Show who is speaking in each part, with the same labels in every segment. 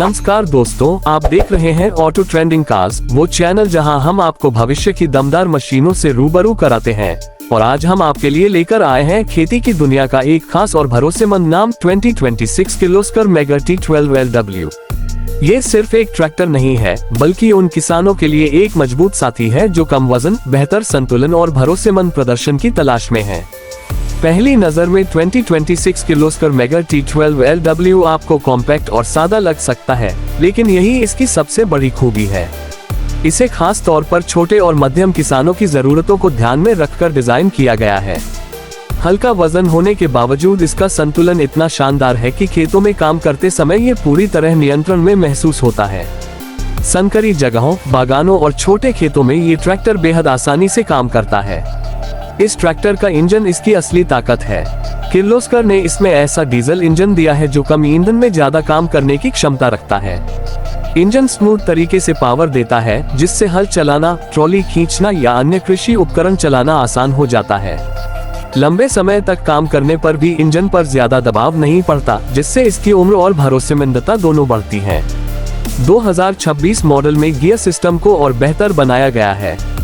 Speaker 1: नमस्कार दोस्तों, आप देख रहे हैं ऑटो ट्रेंडिंग कार्स, वो चैनल जहां हम आपको भविष्य की दमदार मशीनों से रूबरू कराते हैं। और आज हम आपके लिए लेकर आए हैं खेती की दुनिया का एक खास और भरोसेमंद नाम 2026 किर्लोस्कर मेगा T12 LW। ये सिर्फ एक ट्रैक्टर नहीं है, बल्कि उन किसानों के लिए एक मजबूत साथी है जो कम वजन, बेहतर संतुलन और भरोसेमंद प्रदर्शन की तलाश में है। पहली नजर में 2026 किर्लोस्कर मेगा T12 LW आपको कॉम्पैक्ट और सादा लग सकता है, लेकिन यही इसकी सबसे बड़ी खूबी है। इसे खास तौर पर छोटे और मध्यम किसानों की जरूरतों को ध्यान में रखकर डिजाइन किया गया है। हल्का वजन होने के बावजूद इसका संतुलन इतना शानदार है कि खेतों में काम करते समय ये पूरी तरह नियंत्रण में महसूस होता है। संकरी जगहों, बागानों और छोटे खेतों में ये ट्रैक्टर बेहद आसानी से काम करता है। इस ट्रैक्टर का इंजन इसकी असली ताकत है। किर्लोस्कर ने इसमें ऐसा डीजल इंजन दिया है जो कम ईंधन में ज्यादा काम करने की क्षमता रखता है। इंजन स्मूथ तरीके से पावर देता है, जिससे हल चलाना, ट्रॉली खींचना या अन्य कृषि उपकरण चलाना आसान हो जाता है। लंबे समय तक काम करने पर भी इंजन पर ज्यादा दबाव नहीं पड़ता, जिससे इसकी उम्र और भरोसेमंदता दोनों बढ़ती है। 2026 मॉडल में गियर सिस्टम को और बेहतर बनाया गया है।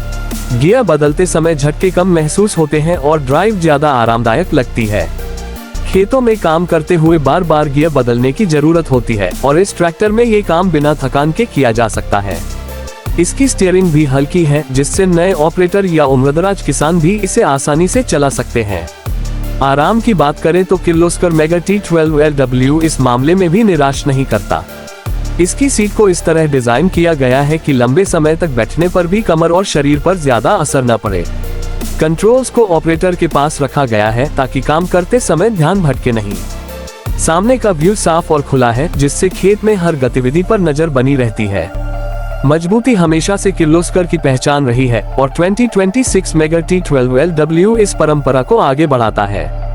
Speaker 1: गियर बदलते समय झटके कम महसूस होते हैं और ड्राइव ज्यादा आरामदायक लगती है। खेतों में काम करते हुए बार बार गियर बदलने की जरूरत होती है और इस ट्रैक्टर में ये काम बिना थकान के किया जा सकता है। इसकी स्टीयरिंग भी हल्की है, जिससे नए ऑपरेटर या उम्रदराज किसान भी इसे आसानी से चला सकते हैं। आराम की बात करें तो किर्लोस्कर मेगा T12 LW इस मामले में भी निराश नहीं करता। इसकी सीट को इस तरह डिजाइन किया गया है कि लंबे समय तक बैठने पर भी कमर और शरीर पर ज्यादा असर न पड़े। कंट्रोल्स को ऑपरेटर के पास रखा गया है ताकि काम करते समय ध्यान भटके नहीं। सामने का व्यू साफ और खुला है, जिससे खेत में हर गतिविधि पर नजर बनी रहती है। मजबूती हमेशा से किर्लोस्कर की पहचान रही है और 2026 मेगा T12 LW इस परंपरा को आगे बढ़ाता है।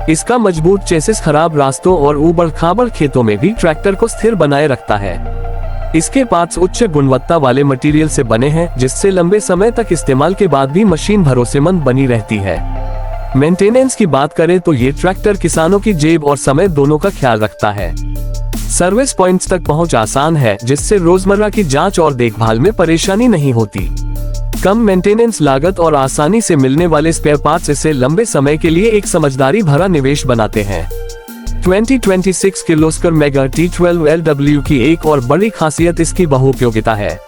Speaker 1: इसका मजबूत चेसिस खराब रास्तों और ऊबड़-खाबड़ खेतों में भी ट्रैक्टर को स्थिर बनाए रखता है। इसके पार्ट्स उच्च गुणवत्ता वाले मटेरियल से बने हैं, जिससे लंबे समय तक इस्तेमाल के बाद भी मशीन भरोसेमंद बनी रहती है। मेंटेनेंस की बात करें तो ये ट्रैक्टर किसानों की जेब और समय दोनों का ख्याल रखता है। सर्विस पॉइंट्स तक पहुंच आसान है, जिससे रोजमर्रा की जांच और देखभाल में परेशानी नहीं होती। कम मेंटेनेंस लागत और आसानी से मिलने वाले स्पेयर पार्ट्स इसे लंबे समय के लिए एक समझदारी भरा निवेश बनाते हैं। 2026 किर्लोस्कर मेगा T12 LW की एक और बड़ी खासियत इसकी बहुउपयोगिता है।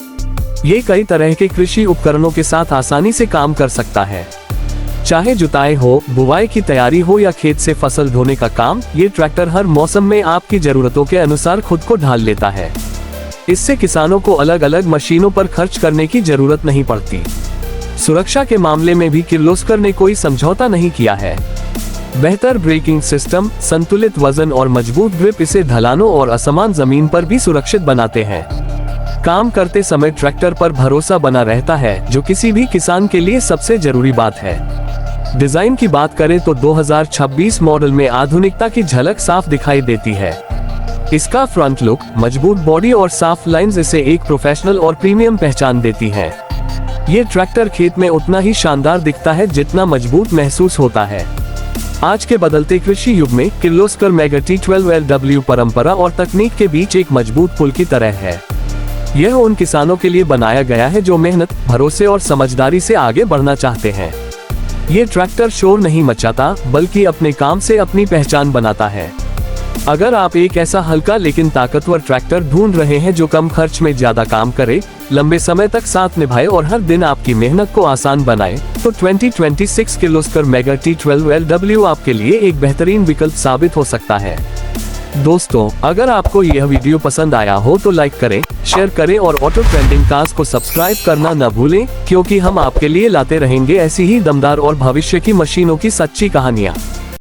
Speaker 1: ये कई तरह के कृषि उपकरणों के साथ आसानी से काम कर सकता है। चाहे जुताई हो, बुवाई की तैयारी हो या खेत से फसल धोने का काम, ये ट्रैक्टर हर मौसम में आपकी जरूरतों के अनुसार खुद को ढाल लेता है। इससे किसानों को अलग अलग मशीनों पर खर्च करने की जरूरत नहीं पड़ती। सुरक्षा के मामले में भी किर्लोस्कर ने कोई समझौता नहीं किया है। बेहतर ब्रेकिंग सिस्टम, संतुलित वजन और मजबूत ग्रिप इसे ढलानों और असमान जमीन पर भी सुरक्षित बनाते हैं। काम करते समय ट्रैक्टर पर भरोसा बना रहता है, जो किसी भी किसान के लिए सबसे जरूरी बात है। डिजाइन की बात करें तो 2026 मॉडल में आधुनिकता की झलक साफ दिखाई देती है। इसका फ्रंट लुक, मजबूत बॉडी और साफ लाइंस इसे एक प्रोफेशनल और प्रीमियम पहचान देती है। ये ट्रैक्टर खेत में उतना ही शानदार दिखता है जितना मजबूत महसूस होता है। आज के बदलते कृषि युग में किर्लोस्कर मेगा T12 LW परंपरा और तकनीक के बीच एक मजबूत पुल की तरह है। यह उन किसानों के लिए बनाया गया है जो मेहनत, भरोसे और समझदारी से आगे बढ़ना चाहते हैं। ये ट्रैक्टर शोर नहीं मचाता, बल्कि अपने काम से अपनी पहचान बनाता है। अगर आप एक ऐसा हल्का लेकिन ताकतवर ट्रैक्टर ढूंढ रहे हैं जो कम खर्च में ज्यादा काम करे, लंबे समय तक साथ निभाए और हर दिन आपकी मेहनत को आसान बनाए, तो 2026 किर्लोस्कर मेगा T12 LW आपके लिए एक बेहतरीन विकल्प साबित हो सकता है। दोस्तों, अगर आपको यह वीडियो पसंद आया हो तो लाइक करें, शेयर करें और ऑटो ट्रेंडिंग कार्स को सब्सक्राइब करना न भूलें, क्योंकि हम आपके लिए लाते रहेंगे ऐसी ही दमदार और भविष्य की मशीनों की सच्ची कहानियाँ।